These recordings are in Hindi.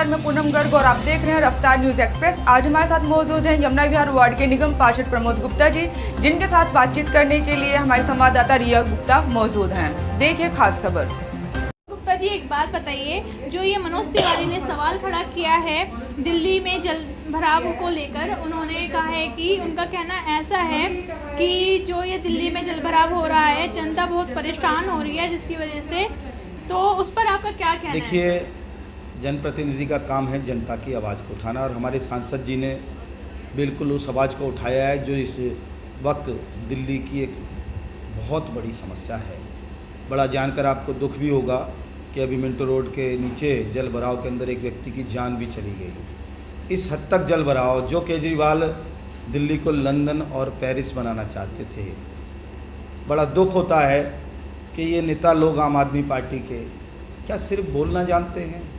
नमस्कार, मैं पूनम गर्ग और आप देख रहे हैं रफ्तार न्यूज एक्सप्रेस। आज हमारे साथ मौजूद हैं यमुना विहार वार्ड के निगम पार्षद प्रमोद गुप्ता जी, जिनके साथ बातचीत करने के लिए हमारे संवाददाता रिया गुप्ता मौजूद हैं। देखिए खास खबर। गुप्ता जी, एक बात बताइए, जो ये मनोज तिवारी ने सवाल खड़ा किया है दिल्ली में जल भराव को लेकर, उन्होंने कहा है कि उनका कहना ऐसा है कि जो ये दिल्ली में जल भराव हो रहा है, जनता बहुत परेशान हो रही है जिसकी वजह से, तो उस पर आपका क्या कहना है? देखिए, जनप्रतिनिधि का काम है जनता की आवाज़ को उठाना, और हमारे सांसद जी ने बिल्कुल उस आवाज़ को उठाया है जो इस वक्त दिल्ली की एक बहुत बड़ी समस्या है। बड़ा जानकर आपको दुख भी होगा कि अभी मिंटो रोड के नीचे जल भराव के अंदर एक व्यक्ति की जान भी चली गई। इस हद तक जल भराव, जो केजरीवाल दिल्ली को लंदन और पेरिस बनाना चाहते थे। बड़ा दुख होता है कि ये नेता लोग आम आदमी पार्टी के क्या सिर्फ बोलना जानते हैं,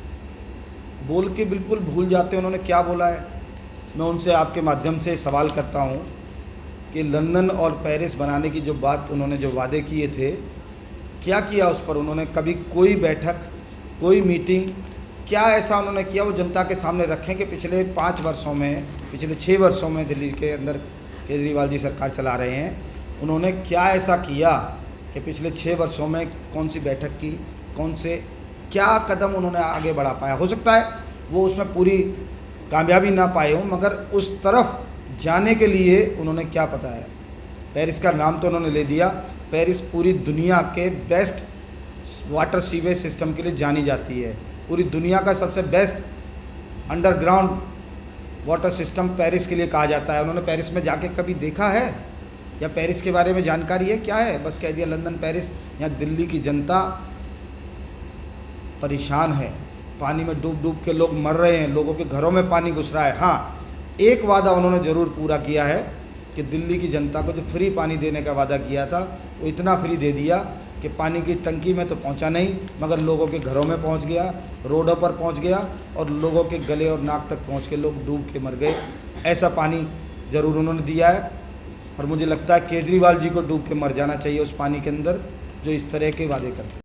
बोल के बिल्कुल भूल जाते हैं उन्होंने क्या बोला है। मैं उनसे आपके माध्यम से सवाल करता हूँ कि लंदन और पेरिस बनाने की जो बात उन्होंने जो वादे किए थे, क्या किया उस पर उन्होंने? कभी कोई बैठक, कोई मीटिंग, क्या ऐसा उन्होंने किया वो जनता के सामने रखें कि पिछले 5 वर्षों में, पिछले 6 वर्षों में दिल्ली के अंदर केजरीवाल जी सरकार चला रहे हैं, उन्होंने क्या ऐसा किया कि पिछले 6 वर्षों में कौन सी बैठक की, कौन से क्या कदम उन्होंने आगे बढ़ा पाया। हो सकता है वो उसमें पूरी कामयाबी ना पाए हों, मगर उस तरफ जाने के लिए उन्होंने क्या पता है। पेरिस का नाम तो उन्होंने ले दिया। पेरिस पूरी दुनिया के बेस्ट वाटर सीवेज सिस्टम के लिए जानी जाती है। पूरी दुनिया का सबसे best underground water system Paris के लिए कहा जाता है। उन्होंने पेरिस में जाके कभी देखा है या पेरिस के बारे में जानकारी है? क्या है, बस कह दिया लंदन पेरिस। यहाँ दिल्ली की जनता परेशान है, पानी में डूब डूब के लोग मर रहे हैं, लोगों के घरों में पानी घुस रहा है। हाँ, एक वादा उन्होंने ज़रूर पूरा किया है कि दिल्ली की जनता को जो फ्री पानी देने का वादा किया था, वो इतना फ्री दे दिया कि पानी की टंकी में तो पहुंचा नहीं, मगर लोगों के घरों में पहुंच गया, रोडों पर पहुंच गया, और लोगों के गले और नाक तक पहुंच के लोग डूब के मर गए। ऐसा पानी ज़रूर उन्होंने दिया है, और मुझे लगता है केजरीवाल जी को डूब के मर जाना चाहिए उस पानी के अंदर जो इस तरह के वादे करते हैं।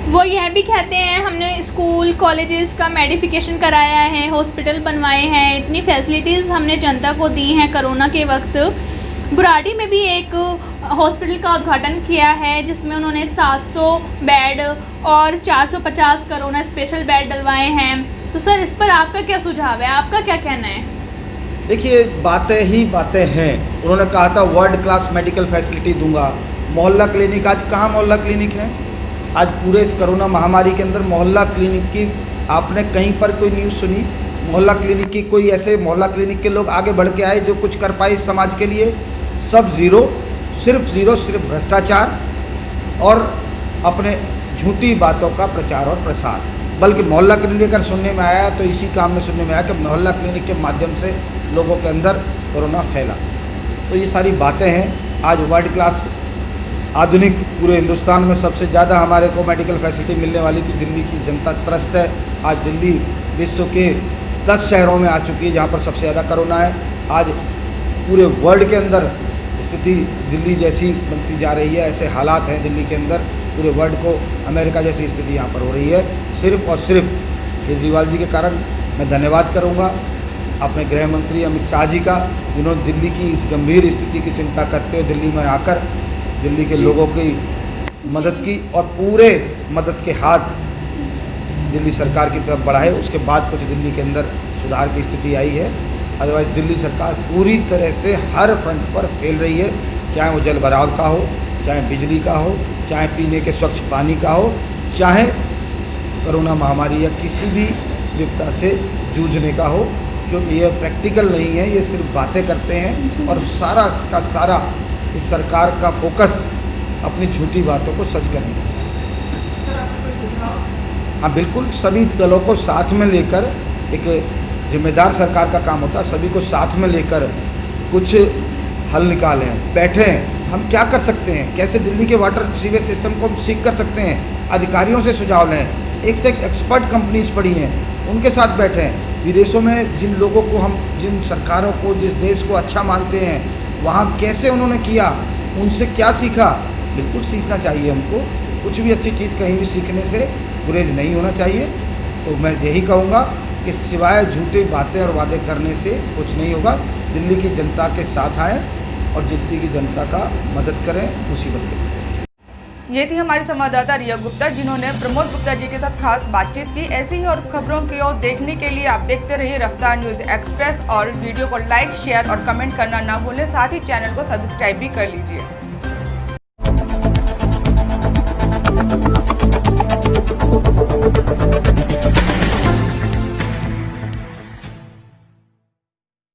वो यह भी कहते हैं हमने स्कूल कॉलेजेस का मेडिफिकेशन कराया है, हॉस्पिटल बनवाए हैं, इतनी फैसिलिटीज़ हमने जनता को दी हैं। कोरोना के वक्त बुराड़ी में भी एक हॉस्पिटल का उद्घाटन किया है जिसमें उन्होंने 700 बेड और 450 कोरोना स्पेशल बेड डलवाए हैं। तो सर, इस पर आपका क्या सुझाव है, आपका क्या कहना है? देखिए, बातें ही बातें हैं। उन्होंने कहा था वर्ल्ड क्लास मेडिकल फैसिलिटी दूंगा। मोहल्ला क्लिनिक, आज कहाँ मोहल्ला क्लिनिक है? आज पूरे इस कोरोना महामारी के अंदर मोहल्ला क्लिनिक की आपने कहीं पर कोई न्यूज़ सुनी? मोहल्ला क्लिनिक की कोई ऐसे मोहल्ला क्लिनिक के लोग आगे बढ़ के आए जो कुछ कर पाए इस समाज के लिए? सब ज़ीरो, सिर्फ भ्रष्टाचार और अपने झूठी बातों का प्रचार और प्रसार। बल्कि मोहल्ला क्लिनिक अगर सुनने में आया तो इसी काम में सुनने में आया कि मोहल्ला क्लिनिक के माध्यम से लोगों के अंदर कोरोना फैला। तो ये सारी बातें हैं। आज वर्ल्ड क्लास आधुनिक पूरे हिंदुस्तान में सबसे ज़्यादा हमारे को मेडिकल फैसिलिटी मिलने वाली थी। दिल्ली की जनता त्रस्त है। आज दिल्ली विश्व के 10 शहरों में आ चुकी है जहाँ पर सबसे ज़्यादा कोरोना है। आज पूरे वर्ल्ड के अंदर स्थिति दिल्ली जैसी बनती जा रही है। ऐसे हालात हैं दिल्ली के अंदर, पूरे वर्ल्ड को अमेरिका जैसी स्थिति यहाँ पर हो रही है। सिर्फ और सिर्फ केजरीवाल जी के कारण। मैं धन्यवाद करूँगा अपने गृह मंत्री अमित शाह जी का, जिन्होंने दिल्ली की इस गंभीर स्थिति की चिंता करते हुए दिल्ली में आकर दिल्ली के लोगों की मदद की, और पूरे मदद के हाथ दिल्ली सरकार की तरफ बढ़ाए। उसके बाद कुछ दिल्ली के अंदर सुधार की स्थिति आई है। अदरवाइज़ दिल्ली सरकार पूरी तरह से हर फ्रंट पर फेल रही है, चाहे वो जल भराव का हो, चाहे बिजली का हो, चाहे पीने के स्वच्छ पानी का हो, चाहे कोरोना महामारी या किसी भी विपदा से जूझने का हो। क्योंकि ये प्रैक्टिकल नहीं है, ये सिर्फ बातें करते हैं, और सारा का सारा इस सरकार का फोकस अपनी झूठी बातों को सच करने का। हाँ, बिल्कुल सभी दलों को साथ में लेकर, एक जिम्मेदार सरकार का काम होता है सभी को साथ में लेकर कुछ हल निकालें, बैठें। हम क्या कर सकते हैं, कैसे दिल्ली के वाटर सीवेज सिस्टम को हम सीख कर सकते हैं, अधिकारियों से सुझाव लें। एक से एक एक्सपर्ट कंपनीज पड़ी हैं, उनके साथ बैठें। विदेशों में जिन लोगों को हम, जिन सरकारों को, जिस देश को अच्छा मानते हैं, वहाँ कैसे उन्होंने किया, उनसे क्या सीखा। बिल्कुल सीखना चाहिए हमको। कुछ भी अच्छी चीज़ कहीं भी सीखने से गुरेज नहीं होना चाहिए। तो मैं यही कहूँगा कि सिवाय झूठी बातें और वादे करने से कुछ नहीं होगा। दिल्ली की जनता के साथ आएँ और दिल्ली की जनता का मदद करें मुसीबत के समय। ये थी हमारी संवाददाता रिया गुप्ता, जिन्होंने प्रमोद गुप्ता जी के साथ खास बातचीत की। ऐसी ही और खबरों को देखने के लिए आप देखते रहिए रफ्तार न्यूज़ एक्सप्रेस और वीडियो को लाइक, शेयर और कमेंट करना ना भूलें। साथ ही चैनल को सब्सक्राइब भी कर लीजिए।